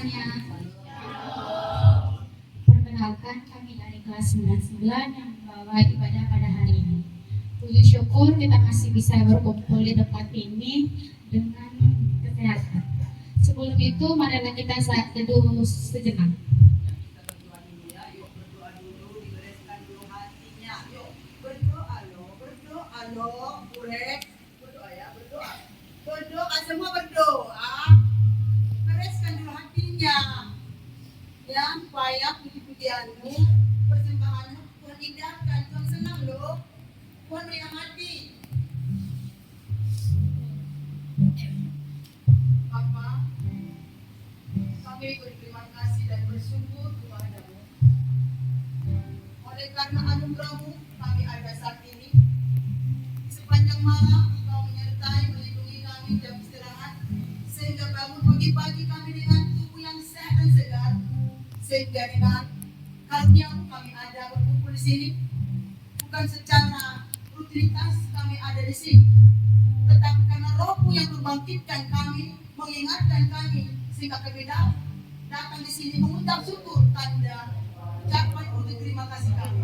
semuanya. Perkenalkan, kami dari kelas 99 yang membawa ibadah pada hari ini. Puji syukur kita masih bisa berkumpul di tempat ini dengan kesehatan. Sebelum itu, marilah kita teduh sejenak. Berdoa semua berdoa, bereskan dulu hatinya, ya supaya puji-pujianmu, persembahanmu Tuhan indahkan, Tuhan senang loh, Tuhan meriah hati. Bapa, kami berterima kasih dan bersyukur kepadamu. Oleh karena anugerahmu kami ada saat ini. Sepanjang malam Engkau menyertai melindungi kami jam istirahat, sehingga bangun pagi-pagi kami dengan tubuh yang sehat dan segar, sehingga dengan karunia-Mu kami ada berkumpul di sini. Bukan secara rutinitas kami ada di sini, tetapi karena Roh-Mu yang membangkitkan kami, mengingatkan kami, sehingga kami datang di sini mengucap syukur tanda ucapan untuk terima kasih kami.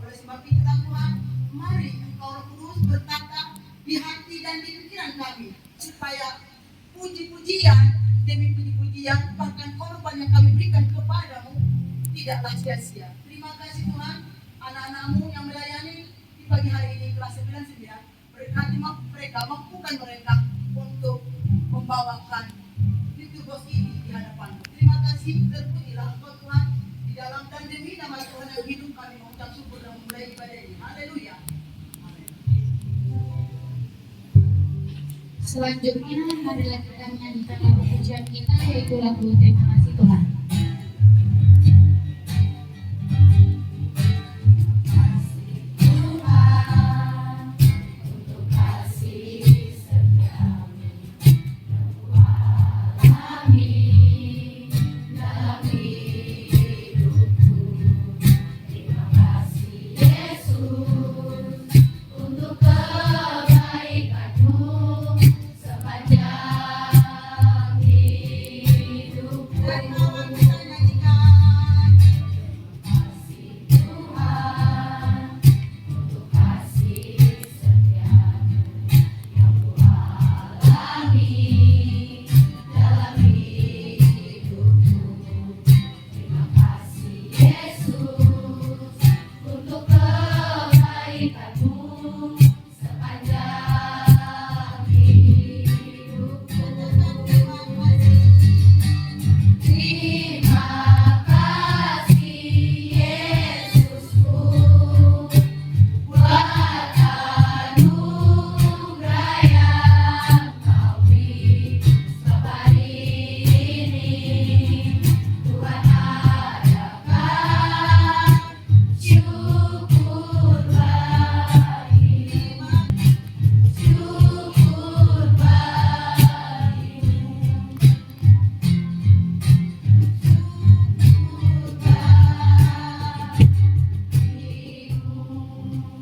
Oleh sebab itulah Tuhan, mari Engkau Roh Kudus berkata di hati dan di pikiran kami, supaya puji-pujian demi puji-pujian, bahkan korban yang kami berikan kepadamu tidaklah sia-sia. Terima kasih Tuhan, anak-anak-Mu yang melayani di pagi hari ini kelas 99, berkati mereka, mampukan mereka untuk membawakan liturgos ini di hadapan. Terima kasih, terpujilah Engkau Tuhan, di dalam dan demi nama Tuhan yang hidup kami mengucap syukur dan memulai ibadah ini. Haleluya. Selanjutnya, marilah kita menyanyikan lagu pujian kita, yaitu lagu Terima Kasih Tuhan.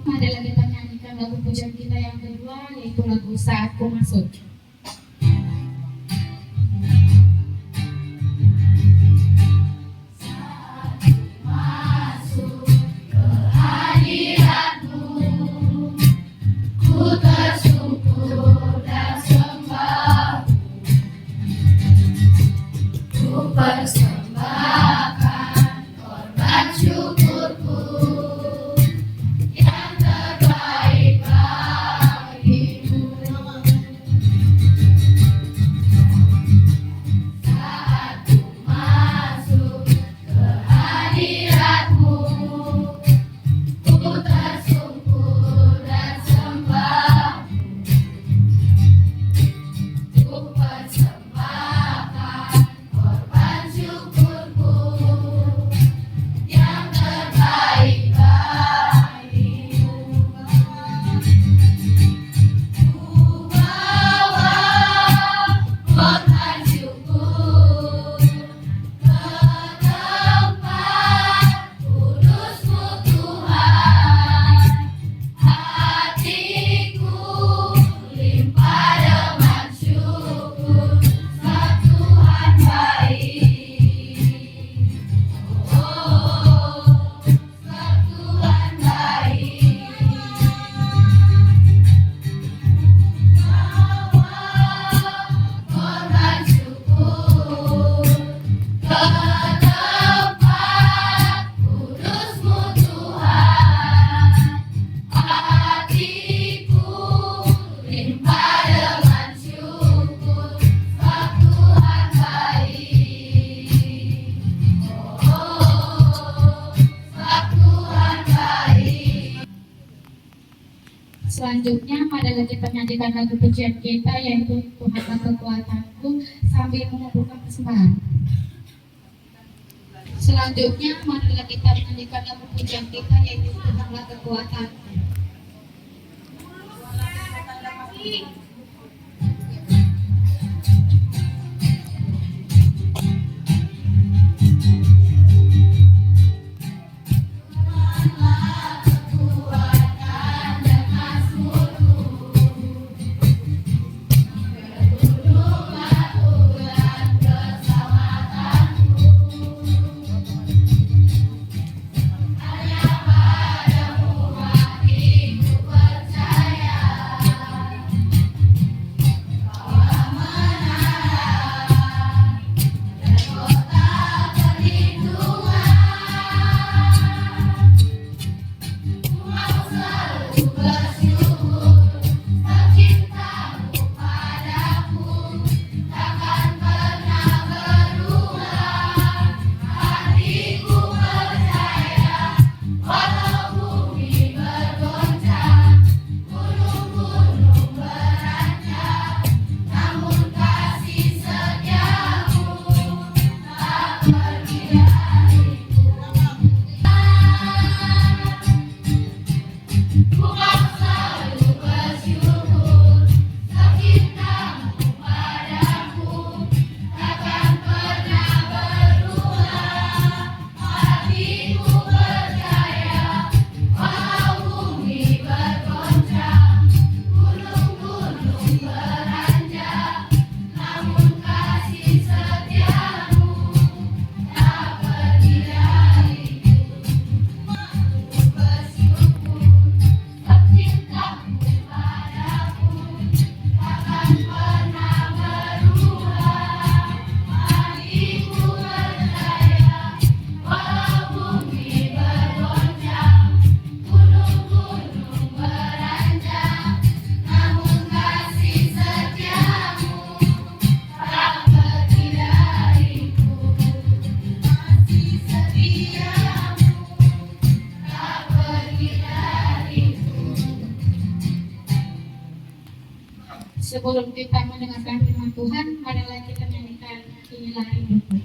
Marilah kita menyanyikan lagu pujian kita yang kedua, yaitu lagu Saat Ku Masuk. Persembahkan korban syukur. Selanjutnya, marilah kita menyanyikan lagu pujian kita, yaitu Tuhanlah Kekuatanku, sambil mengumpulkan persembahan. Selanjutnya, marilah kita menyanyikan lagu pujian kita, yaitu Tuhanlah Kekuatanku. Sebelum kita mendengarkan firman Tuhan, marilah kita menyanyikan inilah hidupku.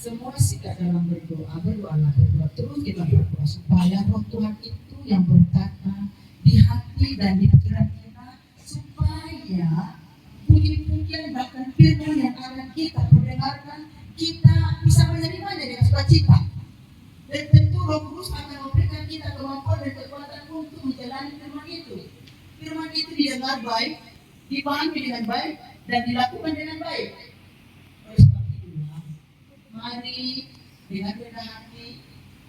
Semua sikap dalam berdoa, berdoalah berdoa terus kita berdoa supaya roh Tuhan itu yang berkata di hati dan di pikiran kita supaya Roh Kudus akan memberikan kita kemampuan dan kekuatan untuk menjalani firman itu. Firman itu didengar baik, dipahami dengan baik, dan dilakukan dengan baik. Oleh sebab itulah, mari dengan rendah hati,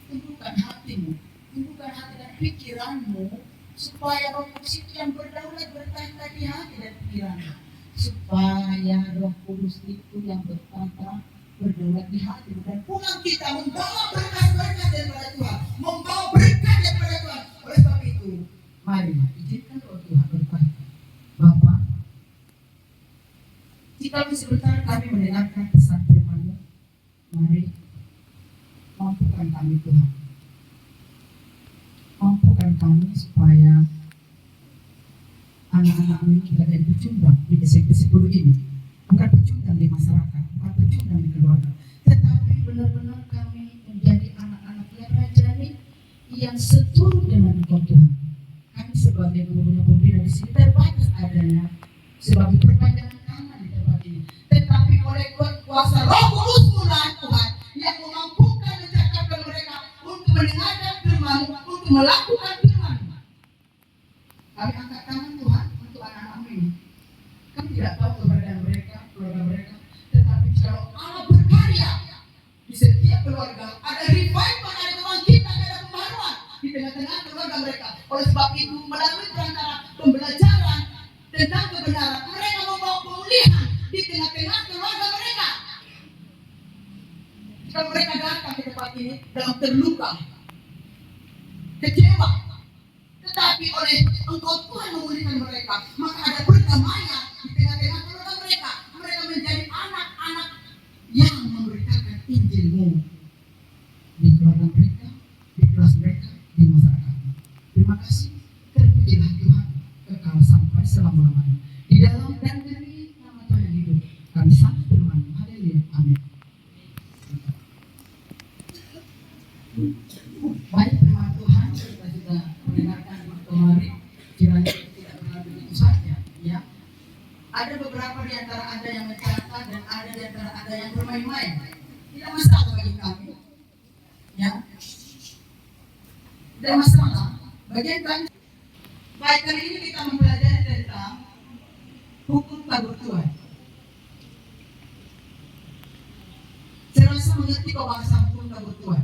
tundukkan hatimu, tundukkan hati dan pikiranmu, supaya Roh Kudus itu yang berdaulat bertata di hati dan pikiranmu. Supaya Roh Kudus itu yang bertata berdaulat di hati dan pulang kita membawa berkat-berkat daripada Tuhan, membawa berkat daripada Tuhan. Oleh sebab itu, mari izinkan roh Tuhan berkata, Bapa, jika sebentar kami mendengarkan pesan firman-Mu, mari mampukan kami Tuhan, mampukan kami supaya anak-anak ini kita jadi pecundang di SMP 10 ini, bukan pecundang di masyarakat, bukan pecundang di keluarga, tetapi benar-benar kami menjadi anak-anak yang rajani, yang seturut dengan Engkau Tuhan. Kami sebagai gurunya pembina di sini terbatas adanya sebagai perpanjangan tangan di tempat ini, tetapi oleh kuasa Roh Kudus-Mu Tuhan yang memampukan mencakapkan mereka untuk mendengarkan firman, untuk melakukan firman. Kami angkat tangan Tuhan untuk anak-anak ini. Kami tidak tahu keberadaan mereka, keluarga mereka, tetapi kalau Allah berkarya di setiap keluarga, ada revival, ada kebangkitan, ada pembaruan di tengah-tengah keluarga mereka. Oleh sebab itu, melalui perantara pembelajaran tentang kebenaran, mereka membawa pemulihan di tengah-tengah keluarga mereka. Kalau mereka datang ke tempat ini dalam terluka, kecewa, tetapi oleh Engkau Tuhan memulihkan mereka, maka ada perdamaian di tengah-tengah keluarga mereka. Mereka menjadi anak-anak yang memberitakan Injil-Mu di keluarga mereka, di kelas mereka, di masyarakat. Terima kasih, terpujilah Tuhan kekal sampai selama-lamanya. Di dalam dan demi nama Tuhan yang hidup, kami sambut firman. Haleluya, amin. Baik, firman Tuhan kita sudah mendengarkan kemarin, kiranya tidak benar begitu saja, ya. Ada beberapa di antara Anda yang mencatat dan ada di antara Anda yang bermain-main. Tidak masalah bagi kami, ya. Tidak masalah. Bagian kami. Baik, kali ini kita mempelajari tentang hukum tabur tuai. Saya rasa mengerti bahasa hukum tabur tuai.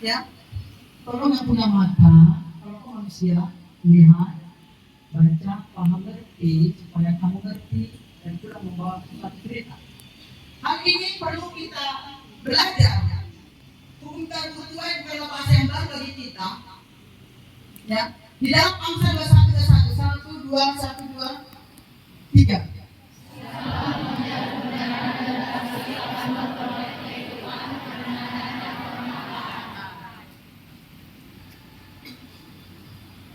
Ya, tolong yang punya mata, kalau kau manusia, lihat, baca, paham, ngerti, supaya kamu ngerti dan sudah membawa suatu cerita. Hal ini perlu kita belajar. Hukum tabur tuai bukanlah bahasa yang baru bagi kita. Ya, di dalam Amsal 21:21, 1, 2, 1, 2, 3.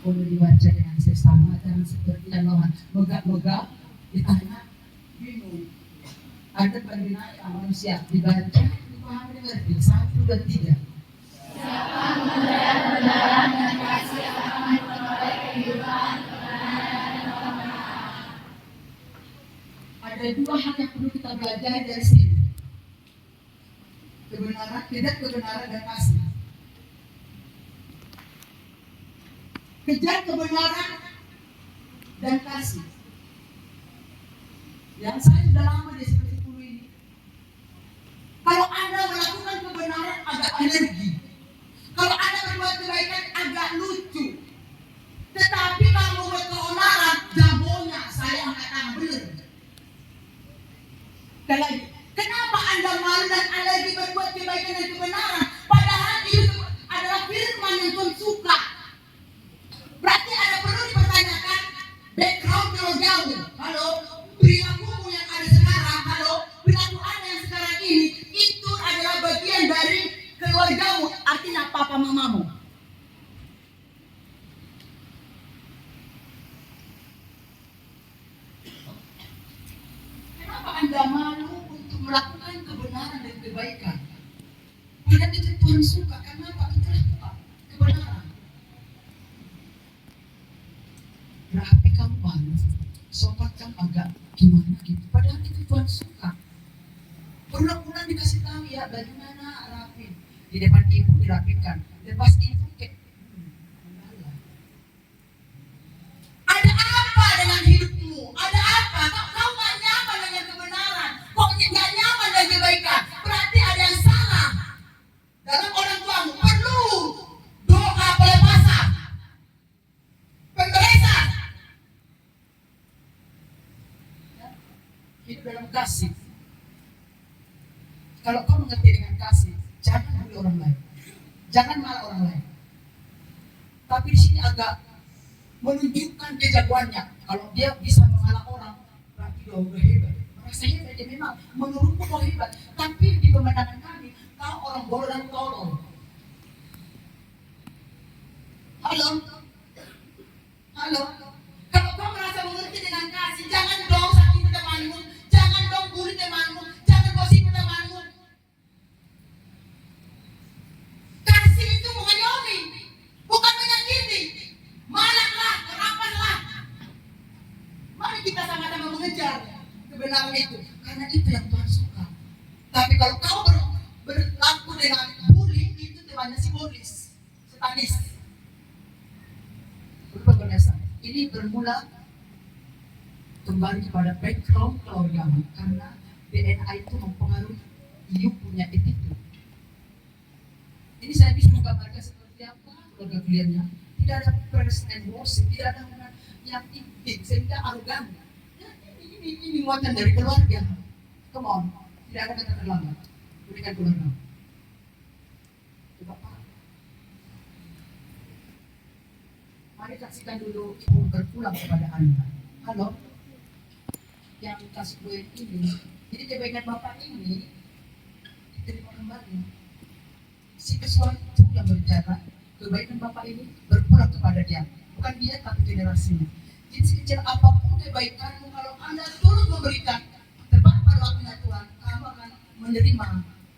Boleh dibaca dengan sesama, jangan seperti yang orang megah-megah ditanya bingung. Ada pembinaan manusia dibaca, dipahami, mengerti. 1, 2, 3. Siapa mengejar kebenaran dan kasih akan memperoleh kehidupan, kebenaran dan kebenaran. Ada dua hal yang perlu kita belajar dari sini. Kebenaran, tidak kebenaran dan kasih. Kejar kebenaran dan kasih. Yang saya sudah lama di SMP 10 ini. Kalau Anda melakukan kebenaran agak energi. Kalau Anda berbuat kebaikan agak lucu. Tetapi kalau membuat keonaran, jagonya saya angkat tangan benar. Kenapa Anda malu dan alergi berbuat kebaikan dan kebenaran? Padahal itu adalah firman yang Tuhan suka. Berarti ada perlu dipertanyakan background keluargamu. Halo, perilakumu yang ada sekarang. Halo, perilaku Anda yang sekarang ini itu adalah bagian dari keluargamu. Artinya papa mamamu. Kenapa Anda malu untuk melakukan kebenaran dan kebaikan? Padahal itu Tuhan suka. Kenapa kita lakukan kebenaran? Berarti kamu malu, sobat kamu agak gimana gitu. Padahal itu Tuhan suka. Berulang-ulang dikasih tahu ya, bagaimana di depan ibu dirapikan. Lepas itu kayak ada apa dengan hidupmu? Ada apa? Kau gak nyaman dengan kebenaran. Kok gak nyaman dengan kebaikan? Berarti ada yang salah dalam orang tuamu. Perlu doa pelepasan, pemberesan. Hidup dalam kasih. Kalau kau mengerti dengan kasih, jangan bully orang lain, jangan marah orang lain. Tapi di sini agak menunjukkan kejagoannya. Kalau dia bisa mengalah orang, berarti dia udah hebat. Merasa hebat, dia memang menurutku kau hebat. Tapi di pemandangan kami, kau orang bodoh dan tolol. Halo, halo. Kalau kau merasa mengerti dengan kasih, jangan dong sakiti temanmu, jangan dong bully temanmu, jangan gosip temanmu. Kasih itu mengayomi, bukan menyakiti. Malaklah, rapatlah. Mari kita sama-sama mengejar kebenaran itu, karena itu yang Tuhan suka. Tapi kalau kau berlaku dengan bully, itu temannya si bolis, satanis. Pemirsa, ini bermula kembali kepada background keluargamu, karena DNA itu mempengaruhi you punya attitude. Ini saya bisa menggambarkan seperti apa keluarga kaliannya. Tidak ada praise and worship, tidak ada yang intim sehingga arogan. Ya, ini muatan dari keluarga. Come on, tidak ada kata terlambat. Berikan keluarga. Coba Pak. Mari kasihkan dulu ibu berpulang kepada Anda. Halo, yang kasih kue ini. Jadi kebaikan Bapak ini diterima kembali. Si sesuatu yang berjalan, kebaikan Bapak ini berpulang kepada dia, bukan dia tapi generasinya. Jadi sekecil apapun kebaikanmu, kalau Anda terus memberikan tepat pada waktunya Tuhan, kamu akan menerima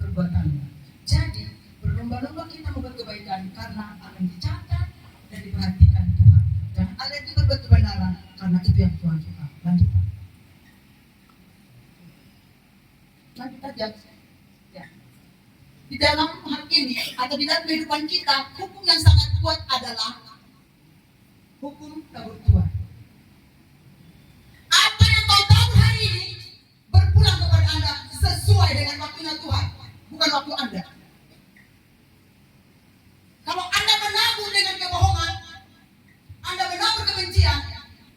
perbuatanmu. Jadi berlomba-lomba kita membuat kebaikan karena akan dicatat dan diperhatikan Tuhan. Jangan ada yang berbuat kebenaran karena itu yang Tuhan suka. Lanjutkan. Lanjut aja. Ya. Di dalam hal ini atau di dalam kehidupan kita, hukum yang sangat kuat adalah hukum tabur tuan. Apa yang kau tabur hari ini berpulang kepada Anda sesuai dengan waktunya Tuhan, bukan waktu Anda. Kalau Anda menabur dengan kebohongan, Anda menabur kebencian,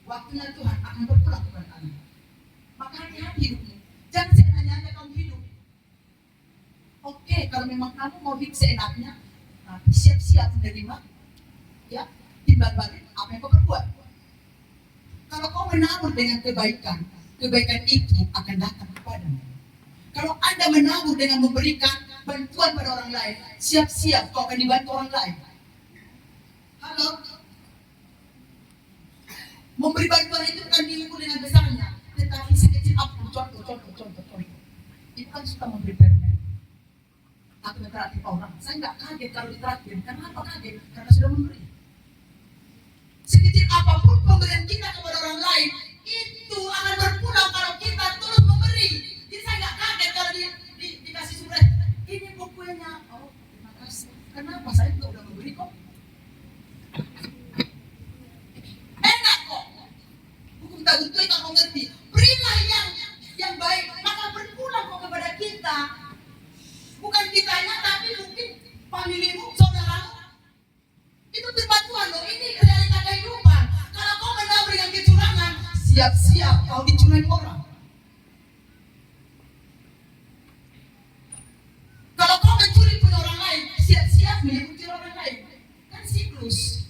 waktunya Tuhan akan berpulang kepada Anda. Maka hati-hati hidupmu. Jangan seenaknya kamu hidup. Oke, kalau memang kamu mau hidup seenaknya, tapi siap-siap menerima, ya, timbal balik apa yang kau berbuat. Kalau kau menabur dengan kebaikan, kebaikan itu akan datang kepadamu. Kalau Anda menabur dengan memberikan bantuan pada orang lain, siap-siap kau akan dibantu orang lain. Halo, memberi bantuan itu bukan diukur dengan besarnya, tetapi sekecil apa? Contoh. Itu kan suka memberi permen. Aku mentraktir orang, saya nggak kaget kalau ditraktir. Kenapa kaget? Karena sudah memberi. Sekecil apapun pemberian kita kepada orang lain, itu akan berpulang kalau kita terus memberi. Jadi saya nggak kaget kalau dikasih surat, ini bukunya. Oh, terima kasih. Kenapa? Saya juga udah memberi kok. Enak kok. Hukum tak butuh itu aku ngerti. Berilah yang baik, maka berpulang kok kepada kita. Bukan kitanya, tapi mungkin familimu, saudaramu. Itu berbantuan loh, ini realita kehidupan. Kalau kau menabur dengan kecurangan, siap-siap kau dicurangi orang. Kalau kau mencuri punya orang lain, siap-siap mencuri orang lain. Kan siklus.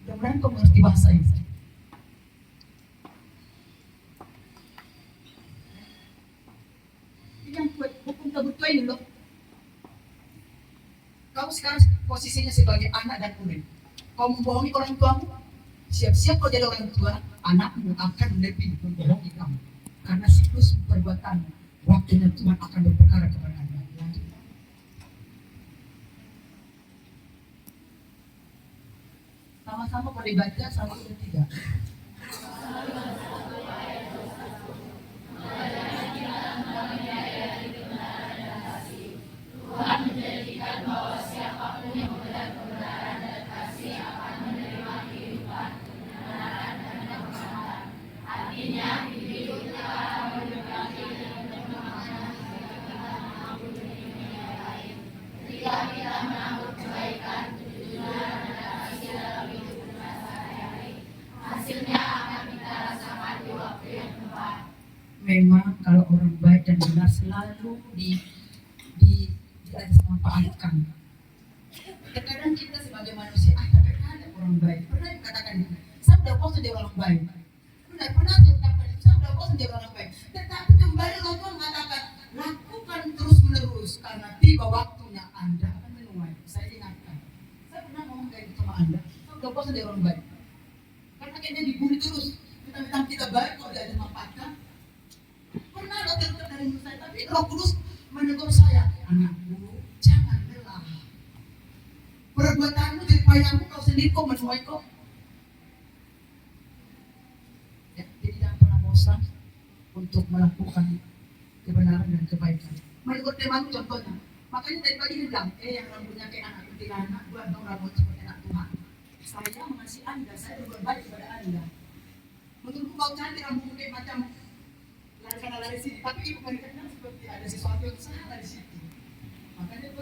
Mudah-mudahan kau mengerti bahasa ini. Ini yang hukum kebutuhan ini loh. Kau sekarang posisinya sebagai anak dan murid. Kau membohongi orang tuamu, siap-siap kau jadi orang tua, anakmu akan lebih membohongi kamu. Karena siklus perbuatanmu, waktunya Tuhan akan berperkara kepada Anda. Lanjut. Sama-sama boleh baca 1 dan 3. Tuhan menjadikan memang kalau orang baik dan benar selalu dimanfaatkan. Terkadang kita sebagai manusia, tapi ada orang baik. Pernah dikatakan itu, saya sudah bosan jadi orang baik. Pernah dikatakan itu, saya sudah bosan jadi orang baik. Tetapi kembali Allah Tuhan mengatakan, lakukan terus menerus karena tiba waktunya Anda akan menuai. Saya ingatkan, saya pernah ngomong kayak gitu sama Anda, saya sudah bosan jadi orang baik. Karena kayaknya dibully terus, kita kita baik kalau tidak dimanfaatkan. Pernah lo terdekat dari mulut saya, tapi Roh Kudus menegur saya, anakku, jangan lelah. Perbuatanmu jadi payahmu, kau sendiri kau menuai kok. Ya, jadi jangan pernah bosan untuk melakukan kebenaran dan kebaikan. Menegur temanmu contohnya. Makanya tadi pagi dia bilang, yang rambutnya kayak anak kuntilanak, buat dong rambut seperti anak Tuhan. Saya mengasihi Anda, saya berbuat baik kepada Anda. Menurutku kau cantik rambutmu kayak macam lari sana lari sini, tapi ibu mereka seperti ada sesuatu yang salah di situ. Makanya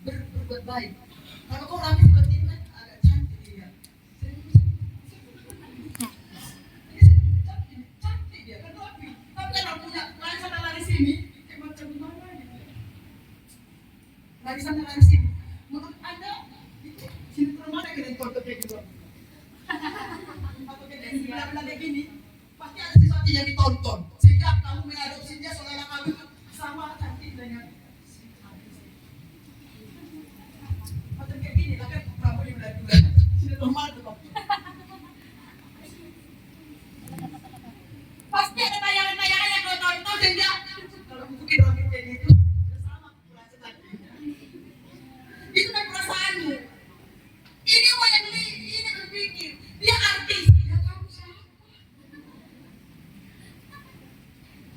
berbuat baik. Kalau kau rapi seperti ini kan agak cantik dia. Cantik dia kan rapi. Tapi kan rambutnya lari sana lari sini, kayak macam gimana gitu. Lari sana lari sini. Menurut Anda itu sinetron mana yang ditonton kayak gitu? Atau kayak kayak gini? Pasti ada sesuatu yang ditonton sehingga kamu mengadopsi dia seolah-olah kamu sama cantik dengan macam kayak gini lah kan rambut yang udah sudah normal tuh kok. Pasti ada tayangan-tayangan yang kau tonton sehingga kalau mungkin rambut kayak gitu udah sama kurasa tadi. Itu kan perasaanmu. Ini mau yang ini berpikir dia artis.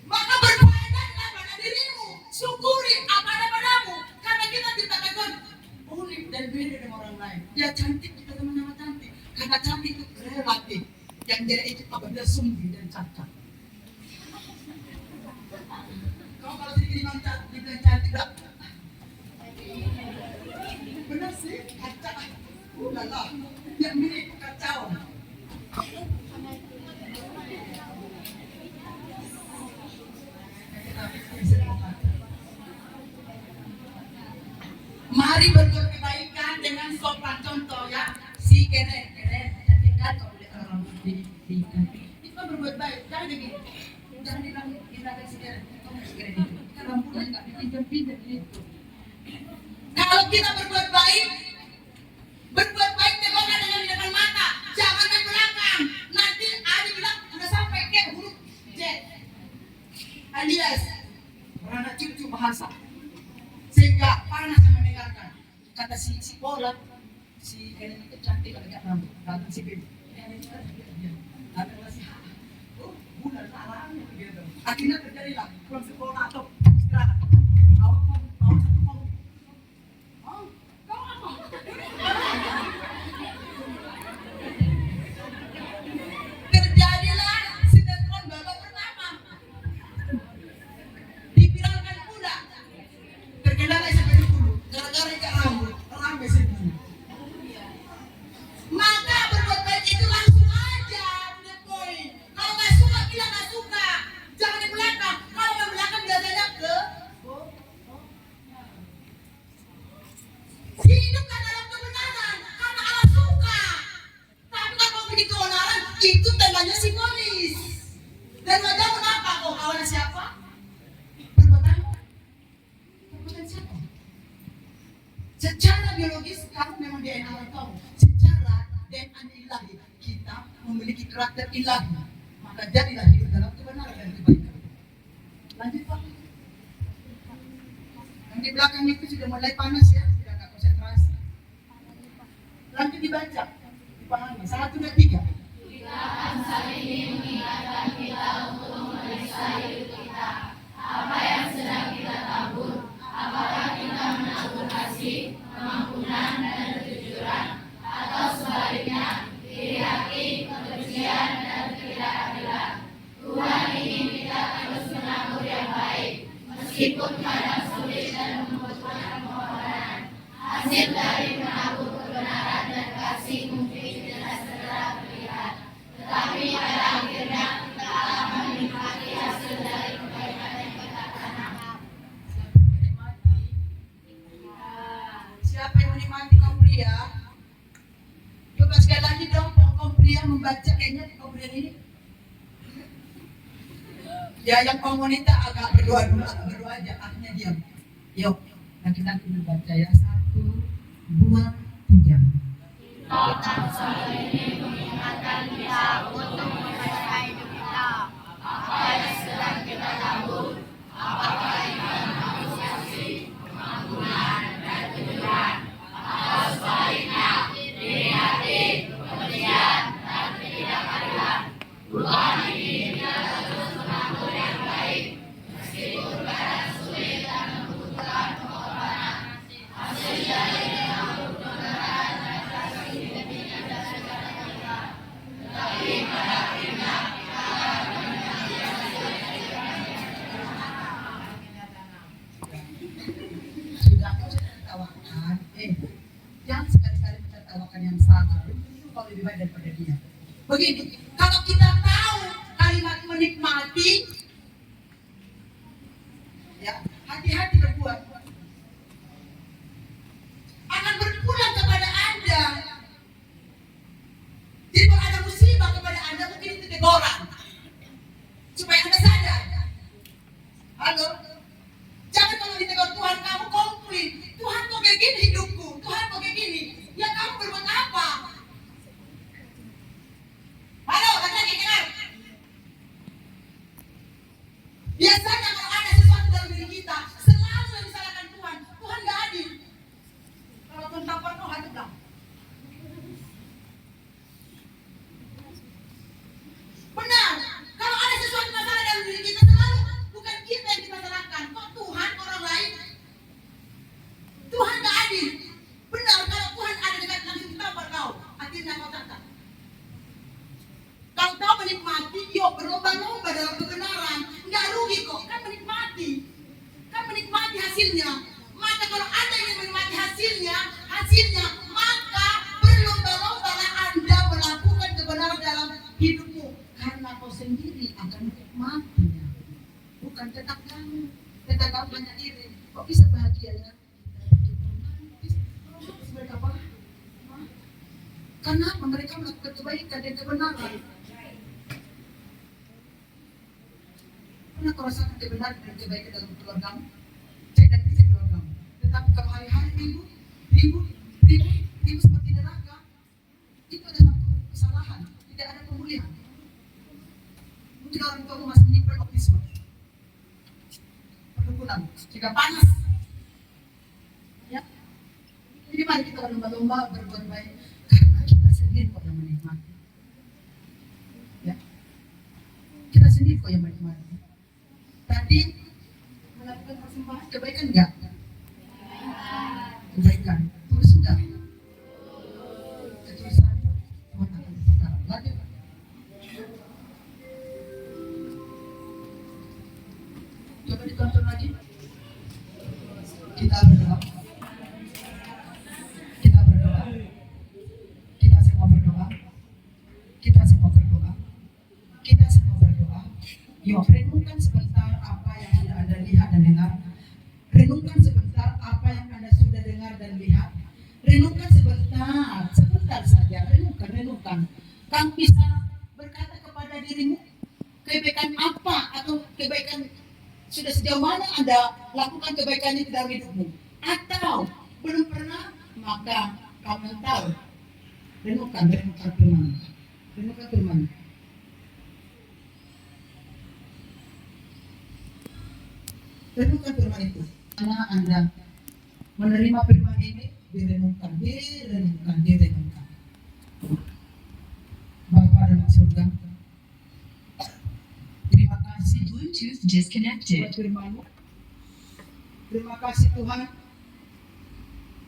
Maka berbahagialah pada dirimu, syukuri apa ada padamu, karena kita dikatakan unik dan beda dengan orang lain. Dia cantik, kita sama-sama cantik, karena cantik itu relatif. Yang dia itu apabila sumbi dan cacat. Kau kalau sedikit dibilang cantik, tak? Benar sih, kaca. Lala, yang mirip kacau. Mari berbuat kebaikan dengan sopan, contoh ya, si keren, cantik kan kalau lihat orang di itu kan berbuat baik, jangan begini, jangan dibilang si keren, kamu si keren itu, kan rambutnya nggak dipinjam itu. Kalau kita berbuat baik teguhkan dengan di depan mata, jangan di belakang. Nanti Adi bilang udah sampai ke huruf Z, alias beranak cucu bahasa. Sehingga panas yang mendengarkan. Kata si bola, si Ellen itu cantik agak rambut, datang si Bibi. Ellen itu kan dia, datang si bulan larangnya begitu. Akhirnya terjadilah pulang sekolah atau istirahat. Awak mau satu mau, kau apa? Terjadilah sinetron babak pertama. Diviralkan pula. Terkenalnya seperti dulu, gara-gara ikat rambut, ramai sendiri. Maka berbuat baik itu langsung aja, the point. Kalau nggak suka, bilang nggak suka. Jangan di belakang. Kalau di belakang biasanya ke hidupkan dalam kebenaran, karena Allah suka. Tapi kalau begitu keonaran, itu tandanya simbolis. Dan wajahmu apa kok? Kawannya siapa? Perbuatan siapa? Secara biologis kamu memang DNA orang kamu. Secara DNA ilahi kita memiliki karakter ilahi. Maka jadilah hidup dalam kebenaran dan kebaikan. Lanjut Pak. Yang di belakang itu sudah mulai panas ya, sudah nggak konsentrasi. Lanjut dibaca, dipahami. 1, 2, 3. Kita akan saling mengingatkan kita untuk memeriksa hidup kita. Apa yang sedang kita tabur? Apakah kita menabur kasih, pengampunan, dan kejujuran? Atau sebaliknya, iri hati, kebencian, dan ketidakadilan? Tuhan ingin kita terus menabur yang baik, meskipun kadang sulit dan membutuhkan pengorbanan. Hasil dari menabur kebenaran dan kasih mungkin tidak segera terlihat, tetapi pada akhirnya kita akan menikmati baca kayaknya kemudian ini. Ya yang komunita agak berdua aja, akhirnya diam. Yuk, nah kita dulu baca ya, 1, 2, 3. Sudah kau sudah tertawakan, jangan sekali-kali tertawakan yang salah. Itu kau lebih baik daripada dia. Begini, kalau kita tahu kalimat menikmati, ya hati-hati berbuat. Akan berpulang kepada Anda. Jadi kalau ada musibah kepada Anda, mungkin itu teguran supaya Anda sadar. Halo, jangan kalau ditegur Tuhan kamu komplain, Tuhan kok kayak gini hidupku, Tuhan kok kayak gini. Ya kamu berbuat apa? Halo, lagi dengar. Biasanya kalau ada sesuatu dalam diri kita, selalu yang disalahkan Tuhan. Tuhan gak adil. Kalau Tuhan tak pernah ada dong. Benar. Kalau ada sesuatu masalah dalam diri kita, selalu bukan kita yang dimasalahkan. Kok Tuhan orang lain? Tuhan gak adil. Benar, kalau Tuhan ada dekat langsung tampar kau. Akhirnya kau tak. Kalau kau menikmati, yuk berlomba-lomba dalam kebenaran. Nggak rugi kok, kan menikmati. Kan menikmati hasilnya. Maka kalau Anda ingin menikmati hasilnya, maka berlomba-lombalah Anda melakukan kebenaran dalam hidupmu. Karena kau sendiri akan menikmatinya. Bukan tetap kamu banyak iri. Kok bisa bahagianya? Mereka apa? Karena mereka melakukan kebaikan dan kebenaran. Pernah kau rasakan kebenaran dan kebaikan dalam keluargamu? Saya dan istri keluargamu. Tetapi kalau hari-hari ribut seperti neraka, itu ada satu kesalahan, tidak ada pemulihan. Mungkin orang tua masih menyimpan optimisme, perdukunan, jika panas. Ya, jadi mari kita berlomba-lomba berbuat baik karena kita sendiri kok yang menikmati. Ya, kita sendiri kok yang menikmati. Tadi melakukan persembahan kebaikan enggak? Kebaikan. Tulus enggak? Ketulusan Tuhan akan berperkara. Lanjut. Coba ditonton lagi. Kita berdoa. Kita berdoa. Kita semua berdoa. Kita semua berdoa. Kita semua berdoa. Yuk, renungkan sebentar apa yang Anda lihat dan dengar. Renungkan sebentar apa yang Anda sudah dengar dan lihat. Renungkan sebentar saja. Renungkan. Kamu bisa berkata kepada dirimu, kebaikan apa atau kebaikan sudah sejauh mana Anda lakukan kebaikan itu dalam hidupmu? Atau belum pernah, maka kamu tahu. Renungkan firman. Renungkan firman. Renungkan firman itu. Karena Anda menerima firman ini, direnungkan. Bapa dalam surga, terima kasih Bluetooth disconnected. buat firman-Mu. Terima kasih Tuhan.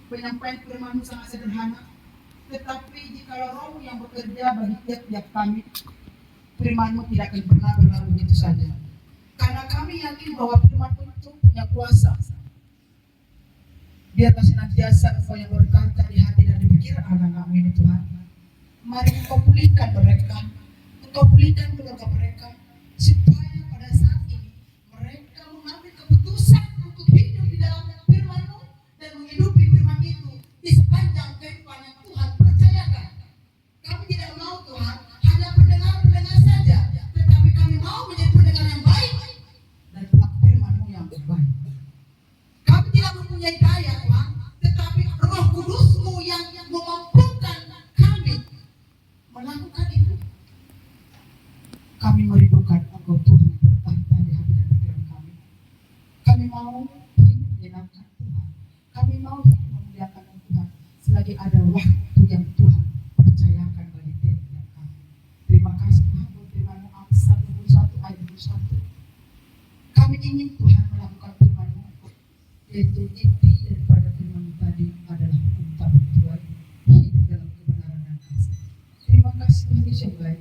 Penyampaian firman-Mu sangat sederhana, tetapi jika Roh-Mu yang bekerja bagi tiap-tiap kami, firman-Mu tidak akan pernah berlalu begitu saja. Karena kami yakin bahwa firman-Mu itu punya kuasa. Biarlah senantiasa Engkau yang berkata di hati dan di pikiran anak-anak-Mu ini Tuhan. Mari Engkau pulihkan mereka, Engkau pulihkan keluarga mereka, supaya pada saat ini mereka mengambil keputusan untuk hidup di dalam firman-Mu dan menghidupi firman itu di sepanjang kehidupan yang Tuhan percayakan. Kami tidak mau Tuhan mempunyai daya Tuhan, tetapi Roh Kudus-Mu yang memampukan kami melakukan itu. Kami merindukan Engkau Tuhan bertahta di hati dan pikiran kami. Kami mau hidup menyenangkan Tuhan. Kami mau hidup memuliakan Tuhan selagi ada waktu yang Tuhan percayakan bagi tiap kami. Terima kasih Tuhan buat firman-Mu Amsal 21 ayat 21. Kami ingin Tuhan melakukan firman-Mu, yaitu inti daripada firman-Mu tadi adalah hukum tak bertuai, hidup dalam kebenaran dan kasih. Terima kasih Tuhan Yesus yang baik.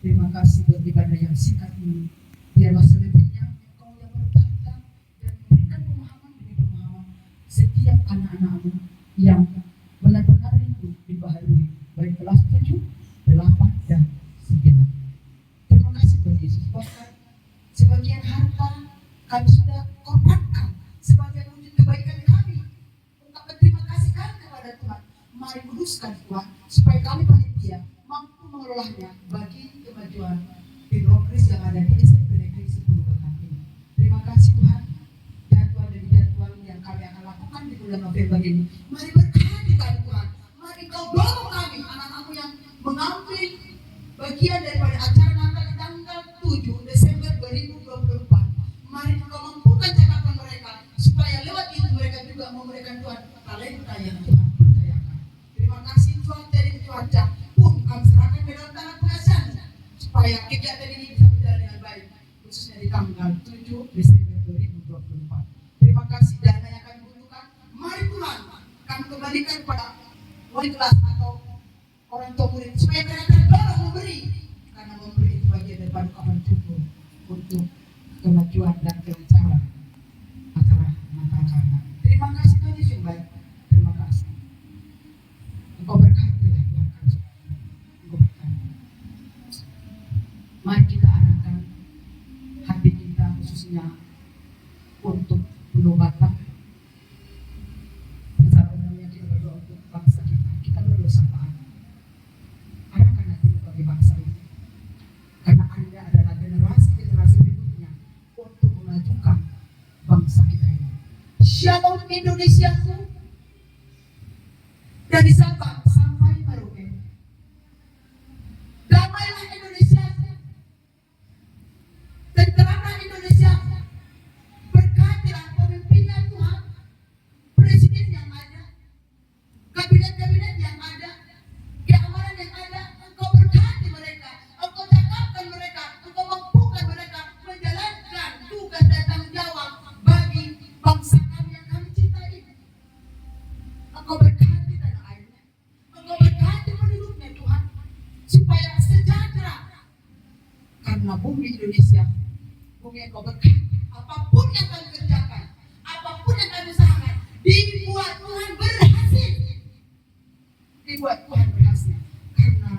Terima kasih buat ibadah yang singkat ini. Biarlah selebihnya Engkau yang bertahta dan memberikan pemahaman demi pemahaman setiap anak-anak-Mu yang benar-benar rindu dibaharui, baik kelas 7, 8, dan 9. Terima kasih Tuhan Yesus. Bahkan sebagian harta kami sudah korbankan sebagai wujud kebaikan kami. Ungkapan terima kasih kami kepada Tuhan. Mari kuduskan Tuhan supaya kami panitia mampu mengelolanya bagi kemajuan tim Rokris yang ada di SMP Negeri 10 Batam ini. Terima kasih Tuhan. Jadwal demi jadwal yang kami akan lakukan di bulan November ini, mari berkati kami Tuhan. Mari Kau dorong kami, anak-anak-Mu yang mengambil bagian daripada acara Natal di tanggal 7 Desember 2024. Mari Engkau mampukan cakapan mereka supaya lewat itu mereka juga memberikan Tuhan talenta yang Tuhan percayakan. Terima kasih Tuhan dari cuaca pun kami serahkan ke dalam tangan pengasihan supaya kegiatan ini bisa berjalan dengan baik, khususnya di tanggal 7 Desember 2024. Terima kasih dana yang kami butuhkan. Mari Tuhan kami kembalikan kepada wali kelas atau orang tua murid supaya mereka terdorong memberi, karena memberi itu bagian daripada kawan cukup untuk kemajuan dan kelancaran acara Natal Karna. Terima kasih Tuhan Yesus yang baik. Terima kasih. Engkau berkatilah Tuhan kami. Engkau berkati. Mari kita arahkan hati kita khususnya untuk Pulau Batam. Secara umumnya kita berdoa untuk bangsa kita. Kita berdoa sama Allah. Arahkan hati bagi bangsa ini. Karena Anda adalah generasi berikutnya untuk memajukan bangsa kita ini. Shalom Indonesia dari Sabang sampai Merauke. Damailah Indonesia, tenteramlah Indonesia. Berkatilah pemimpinnya Tuhan, presiden yang ada, kabinet-kabinet yang ada, keamanan yang ada. Engkau berkati mereka, Engkau cakapkan mereka, Engkau mampukan mereka menjalankan tugas dan tanggung jawab bagi bangsa kami yang kami cintai. Engkau berkati tanah airnya, Engkau berkati penduduknya Tuhan, supaya sejahtera. Karena bumi Indonesia, bumi yang Engkau berkati. Apapun yang kami kerjakan, apapun yang kami usahakan, dibuat Tuhan berhasil. Dibuat Tuhan berhasil. Karena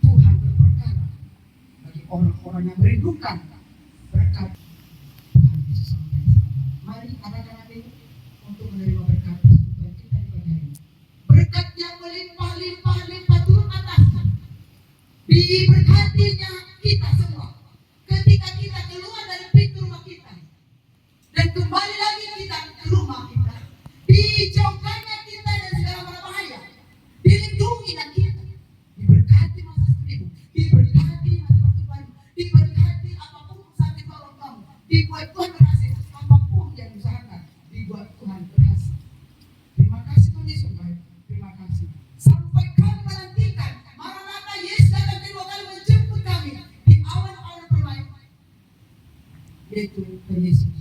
Tuhan berperkara bagi orang-orang yang merindukan berkat Tuhan Yesus sampai selama. Mari anak-anak ini untuk menerima berkat Tuhan kita di pagi hari ini. Berkatnya melimpah-limpah turun atasnya. Diberkatinya kita semua. Ketika kita keluar dari pintu rumah kita dan kembali lagi kita ke rumah kita, dijauhkannya kita dari segala mara bahaya, dilindungi dan kita diberkati masa studimu, diberkati masa waktu baru, diberkati apapun usaha orang kamu, dibuat Tuhan berhasil. Apapun yang diusahakan, dibuat Tuhan berhasil. Terima kasih Tuhan Yesus baik. Terima kasih. Sampai kami menantikan Maranatha, Yesus datang kedua kali menjemput kami di awan-awan permai, yaitu Tuhan Yesus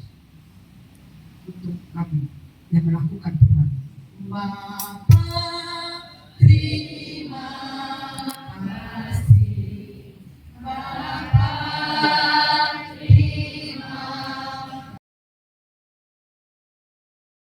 untuk kami yang melakukan firman.